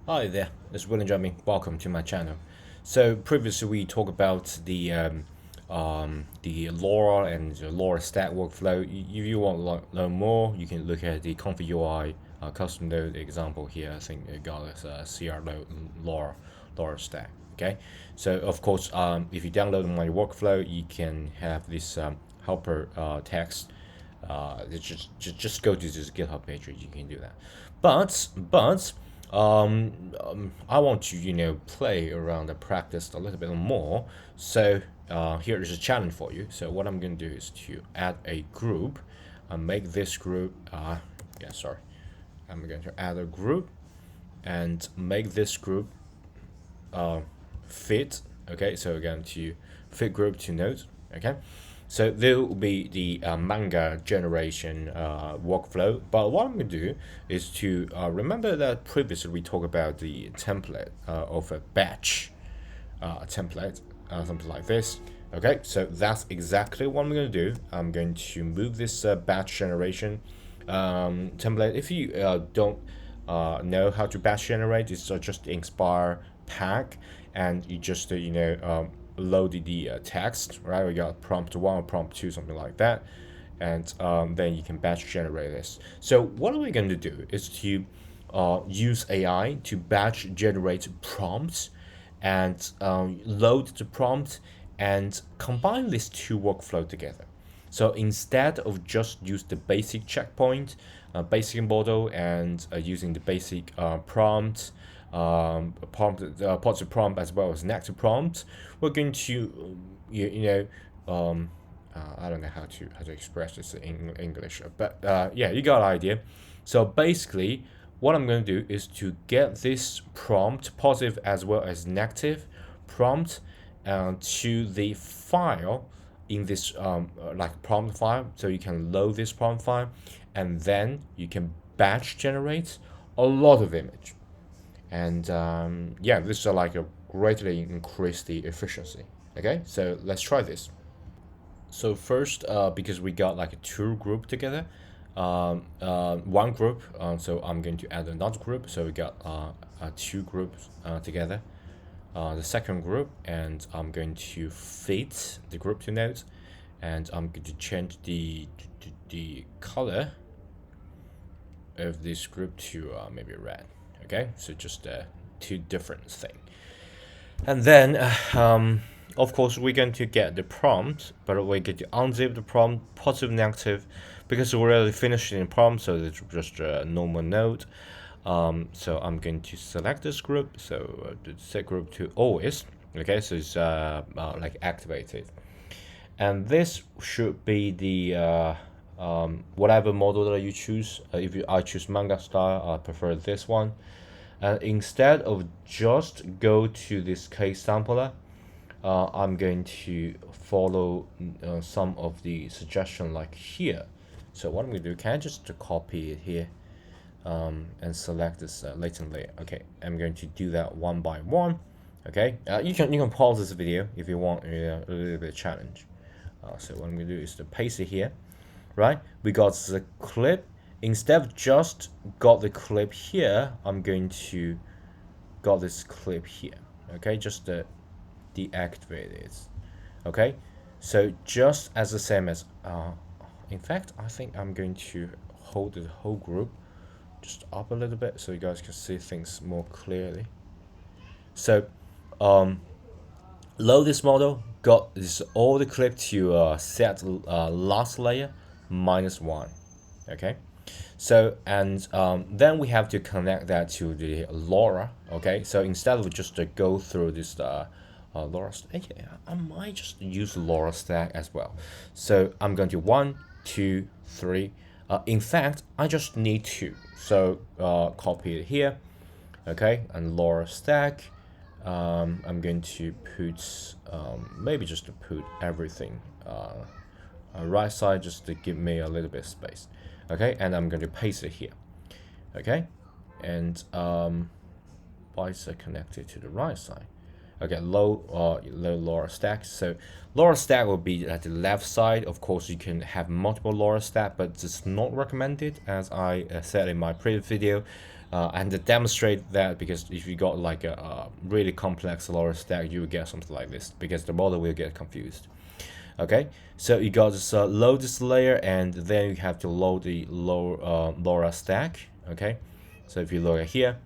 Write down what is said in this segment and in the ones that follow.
Hi there, it's William Jamie. Welcome to my channel. So previously we talked about the LoRa and the LoRa stack workflow. If you want to learn more, you can look at the comfyUI custom node example here. I think it got us a CR node LoRa stack. Okay, so of course, if you download my workflow, you can have this helper text. Just go to this GitHub page. You can do that. But I want to play around and practice a little bit more. So here is a challenge for you. So what I'm going to do is to add a group, make this group. Yeah, sorry. I'm going to add a group and make this group fit. Okay, so we're going to fit group to nodes. Okay, so there will be the manga generation workflow. But what I'm going to do is to remember that previously we talked about the template of a batch template, something like this. Okay, so that's exactly what I'm going to do. I'm going to move this batch generation template. If you don't know how to batch generate, it's just inspire pack, and you just load the text, right? We got prompt 1 or prompt 2, something like that, and then you can batch generate this. So what are we going to do is to use AI to batch generate prompts and load the prompt and combine these two workflow together. So instead of just use the basic checkpoint, basic model, and using the basic prompt, positive prompt as well as negative prompt, we're going to I don't know how to express this in English, but yeah, you got an idea. So basically, what I'm going to do is to get this prompt, positive as well as negative prompt, to the file in this like prompt file. So you can load this prompt file, and then you can batch generate a lot of image. And yeah, this is like a greatly increase the efficiency. Okay, so let's try this. So first, because we got like a two group together, one group, so I'm going to add another group. So we got two groups together. The second group, and I'm going to fit the group to nodes, and I'm going to change the color of this group to maybe red. Okay, so just two different things. And then of course we're going to get the prompt, but we're going to unzip the prompt, positive, negative, because we're already finished in the prompt, so it's just a normal node. So I'm going to select this group, so set group to always. Okay, so it's like activated, and this should be the whatever model that you choose. If I choose manga style, I prefer this one. And instead of just go to this case sampler, I'm going to follow some of the suggestion like here. So what I'm going to do, can I just copy it here and select this latent layer? Okay, I'm going to do that one by one. Okay, you can pause this video if you want a little bit of challenge. So what I'm going to do is to paste it here, right? We got the clip. Instead of just got the clip here, I'm going to got this clip here. Okay, just deactivate it. Okay, so just as the same as in fact, I think I'm going to hold the whole group just up a little bit so you guys can see things more clearly. So load this model, got this all the clip to set last layer -1. Okay, so and then we have to connect that to the LoRa. Okay, so instead of just go through this LoRa stack, I might just use LoRa stack as well. So I'm going to 1, 2, 3. In fact, I just need 2. So copy it here. Okay, and LoRa stack. I'm going to put maybe just to put everything right side, just to give me a little bit of space. Okay, and I'm going to paste it here. Okay, and why is it connected to the right side? Okay, low LoRa stack. So LoRa stack will be at the left side. Of course, you can have multiple LoRa stack, but it's not recommended. As I said in my previous video, And to demonstrate that, because if you got like a really complex LoRa stack, you will get something like this because the model will get confused. Okay, so you got this load this layer, and then you have to load the LoRa stack. Okay, so if you look at here,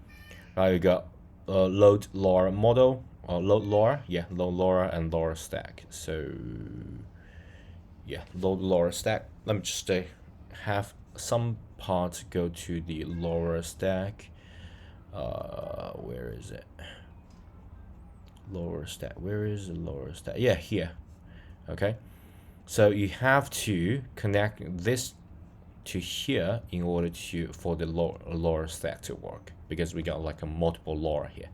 you got load LoRa model, load LoRa, yeah, load LoRa and LoRa stack. So yeah, load LoRa stack. Let me just have some parts go to the LoRa stack. Where is it? LoRa stack. Where is the LoRa stack? Yeah, here. Okay, so you have to connect this to here in order for the LoRa stack to work, because we got like a multiple LoRa here,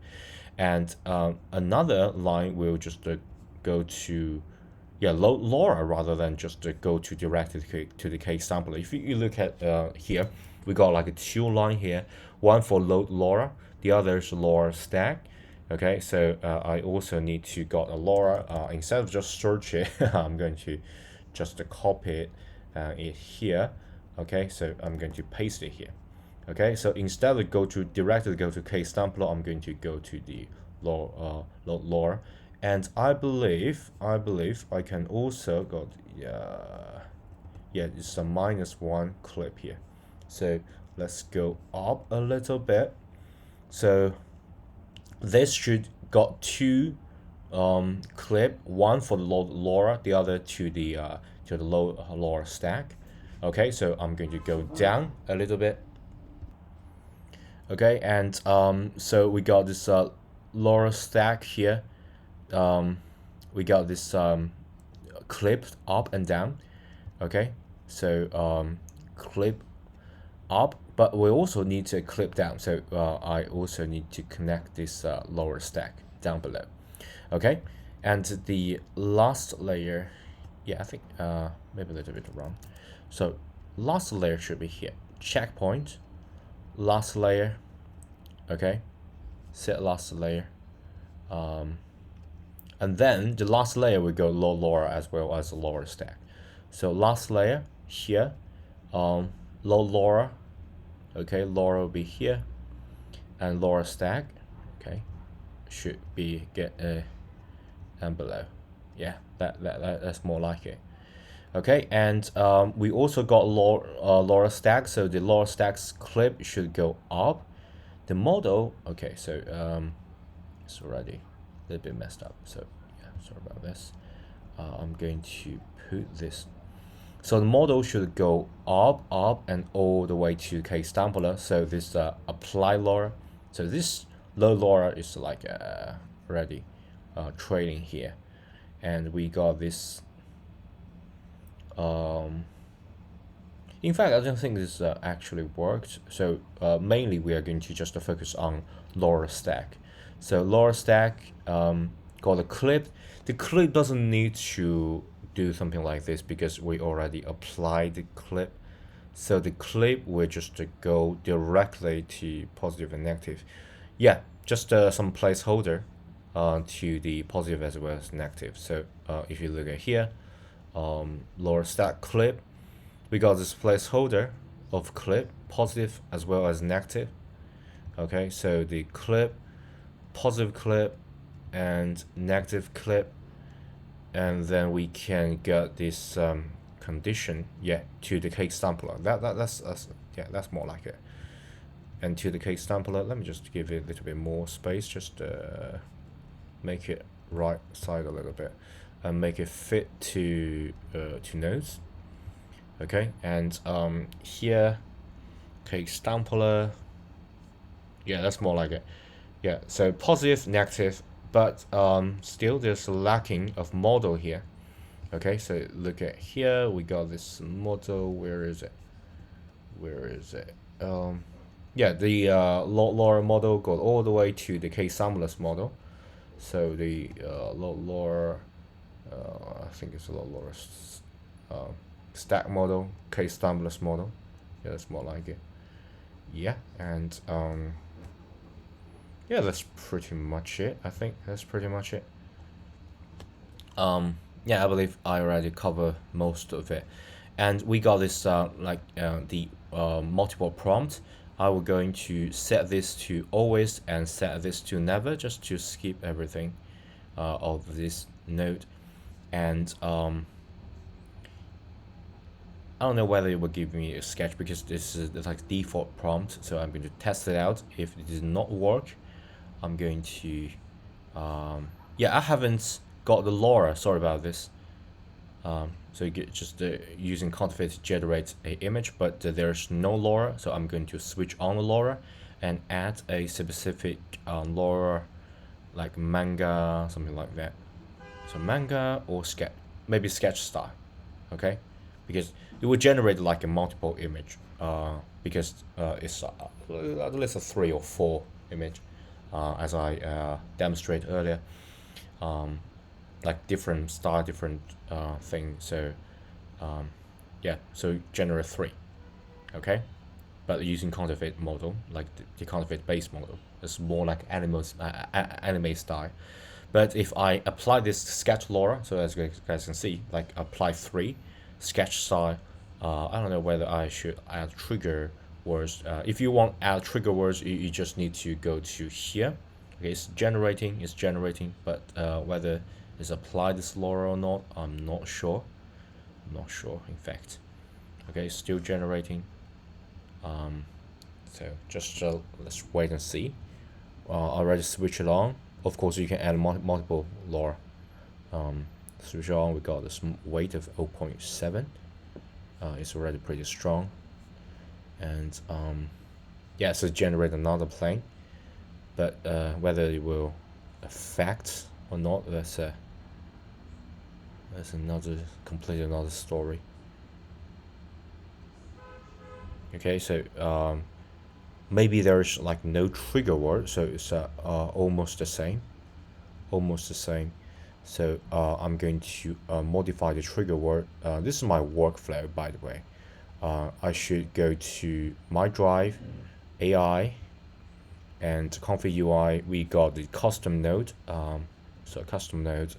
and another line will just go to load LoRa rather than just go to directly to the case sampler. If you look at here, we got like a two line here, one for load LoRa, the other is LoRa stack. Okay, so I also need to got a LoRa. Instead of just search it, I'm going to just copy it here. Okay, so I'm going to paste it here. Okay, so instead of directly go to case sampler, I'm going to go to the load LoRa, and I believe I can also got it's a -1 clip here. So let's go up a little bit. So this should got two clip, one for the load LoRa, the other to the load LoRa stack. Okay, so I'm going to go down a little bit. Okay, and so we got this LoRa stack here. We got this clip up and down. Okay, so clip up, but we also need to clip down. So I also need to connect this LoRa stack down below. Okay, and the last layer, yeah, I think maybe a little bit wrong. So last layer should be here. Checkpoint, last layer. Okay, set last layer. And then the last layer will go load LoRa as well as the LoRa stack. So last layer here, load LoRa. Okay, LoRa will be here, and LoRa stack, okay, should be and below. Yeah, that's more like it. Okay, and we also got LoRa stack, so the LoRa stack's clip should go up. The model, okay, so it's already a little bit messed up, so yeah, sorry about this. I'm going to put this. So the model should go up, and all the way to case sampler. So this apply LoRa. So this low LoRa is like already trailing here, and we got this. In fact, I don't think this actually worked. So mainly we are going to just focus on LoRa stack. So LoRa stack got a clip. The clip doesn't need to do something like this because we already applied the clip. So the clip will just go directly to positive and negative. Yeah, just some placeholder to the positive as well as negative. So if you look at here, LoRa stack clip, we got this placeholder of clip, positive as well as negative. Okay, so the clip, positive clip, and negative clip, and then we can get this condition, yeah, to the case sampler. That's more like it. And to the case sampler, let me just give it a little bit more space, just make it right side a little bit, and make it fit to nodes. Okay, and here, case sampler, yeah, that's more like it. Yeah, so positive, negative, but still there's a lacking of model here. Okay, so look at here, we got this model. Where is it? Yeah, the LoRa model got all the way to the case sampler's model. So the LoRa, I think it's a LoRa stack model, case sampler's model. Yeah, that's more like it. Yeah, and yeah, that's pretty much it. I think that's pretty much it. Yeah, I believe I already covered most of it, and we got this the multiple prompt. I will going to set this to always and set this to never, just to skip everything of this node. And I don't know whether it will give me a sketch, because this is like default prompt, so I'm going to test it out. If it does not work, I'm going to yeah, I haven't got the LoRa, sorry about this. So you get just using comfy to generate a image, but there's no LoRa, so I'm going to switch on the LoRa and add a specific LoRa, like manga, something like that. So manga or sketch, maybe sketch style, okay? Because it will generate like a multiple image, because it's at least a 3 or 4 image, as I demonstrated earlier. Like different style, different thing. So yeah, so generate 3, okay? But using counterfeit model, like the counterfeit base model, it's more like anime style. But if I apply this sketch LoRa, so as you guys can see, like apply 3 sketch style. I don't know whether I should add trigger words. If you want add trigger words, you just need to go to here. Okay, it's generating, but whether it's applied this LoRa or not, I'm not sure. In fact. Okay, still generating. So just let's wait and see. Already switch it on. Of course, you can add multiple LoRa. Switch on. We got this weight of 0.7. It's already pretty strong. And yeah, so generate another plane. But whether it will affect or not, that's completely another story. Okay, so maybe there's like no trigger word, so it's almost the same. So I'm going to modify the trigger word. This is my workflow, by the way. I should go to my drive, AI, and comfyUI. We got the custom node. So custom node,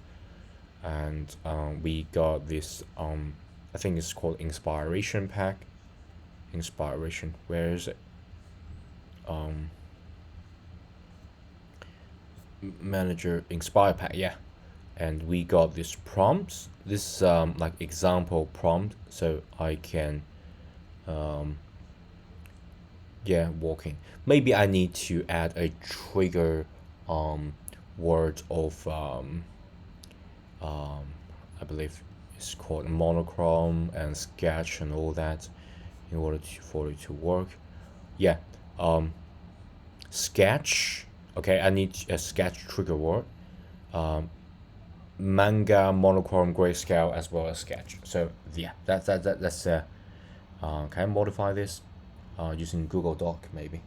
and we got this. I think it's called inspiration pack. Inspiration. Where is it? Manager inspire pack. Yeah. And we got this prompts. This like example prompt, so I can yeah, walking. Maybe I need to add a trigger word of I believe it's called monochrome and sketch and all that, in order for it to work. Yeah, sketch. Okay, I need a sketch trigger word. Manga, monochrome, grayscale, as well as sketch. So yeah, that's can I modify this using Google Doc maybe?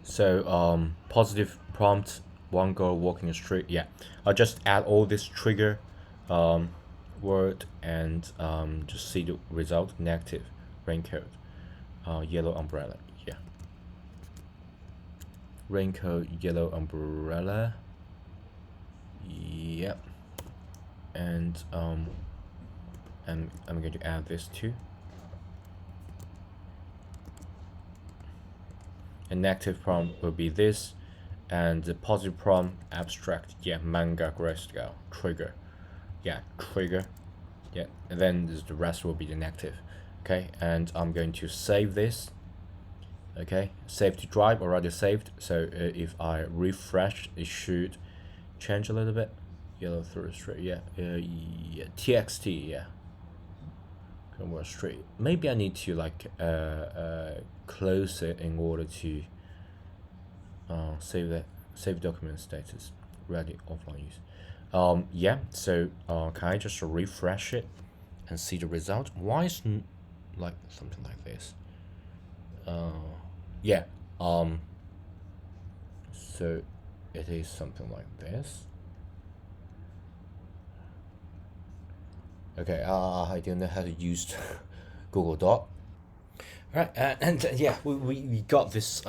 So positive prompt, one girl walking straight. Yeah, I'll just add all this trigger word and just see the result. Negative raincoat, yellow umbrella. Yeah, raincoat, yellow umbrella. Yep. And I'm going to add this too. A negative prompt will be this, and the positive prompt abstract. Yeah, manga grayscale trigger. Yeah, trigger. Yeah, and then the rest will be the negative. Okay, and I'm going to save this. Okay, save to drive, already saved. So if I refresh, it should change a little bit. Yellow through straight. Yeah, yeah, txt. Yeah, convert straight. Maybe I need to like close it in order to save document status, ready offline use. Yeah, so can I just refresh it and see the result? Why is like something like this? Yeah, so it is something like this. Okay, I don't know how to use Google Doc. Right, and yeah, we got this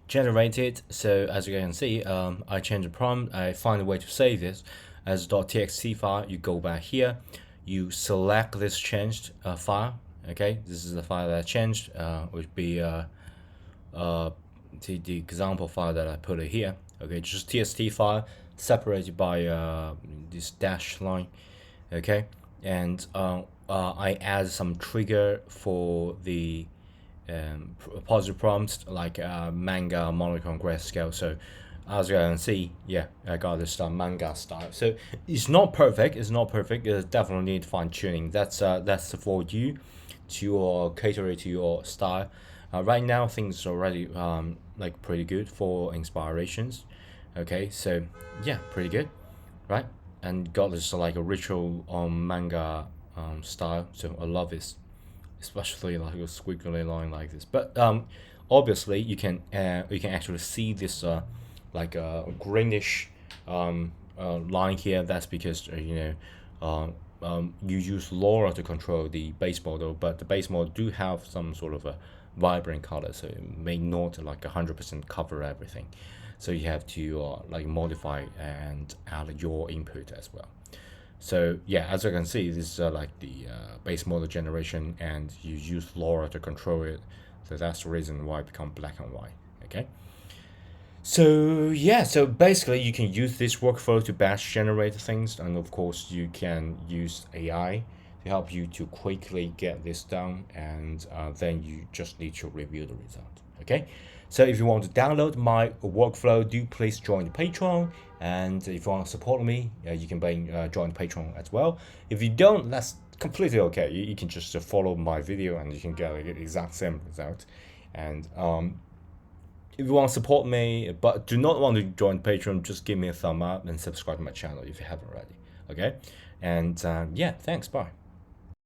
generated. So as you can see, I change the prompt. I find a way to save this as .txt file. You go back here, you select this changed file. Okay, this is the file that I changed. Would be the example file that I put it here. Okay, just TST file separated by this dash line. Okay, and I add some trigger for the positive prompts like manga, monochrome, grayscale. So as you can see, yeah, I got this manga style. So it's not perfect. It's not perfect. It definitely need fine tuning. That's for you to cater to your style. Right now, things are already like pretty good for inspirations. Okay, so yeah, pretty good, right? And got this like a ritual manga style. So I love this, especially like a squiggly line like this. But obviously you can actually see this like a greenish line here. That's because you use LoRa to control the base model, but the base model do have some sort of a vibrant color, so it may not like 100% cover everything. So you have to like modify and add your input as well. So yeah, as you can see, this is like the base model generation, and you use LoRa to control it. So that's the reason why it become black and white. Okay. So yeah, so basically you can use this workflow to batch generate things, and of course you can use AI to help you to quickly get this done, and then you just need to review the result. Okay, so if you want to download my workflow, do please join the Patreon, and if you want to support me, you can join the Patreon as well. If you don't, that's completely okay. You can just follow my video and you can get like, the exact same result. And if you want to support me but do not want to join Patreon, just give me a thumb up and subscribe to my channel if you haven't already. Okay, and yeah, thanks, bye.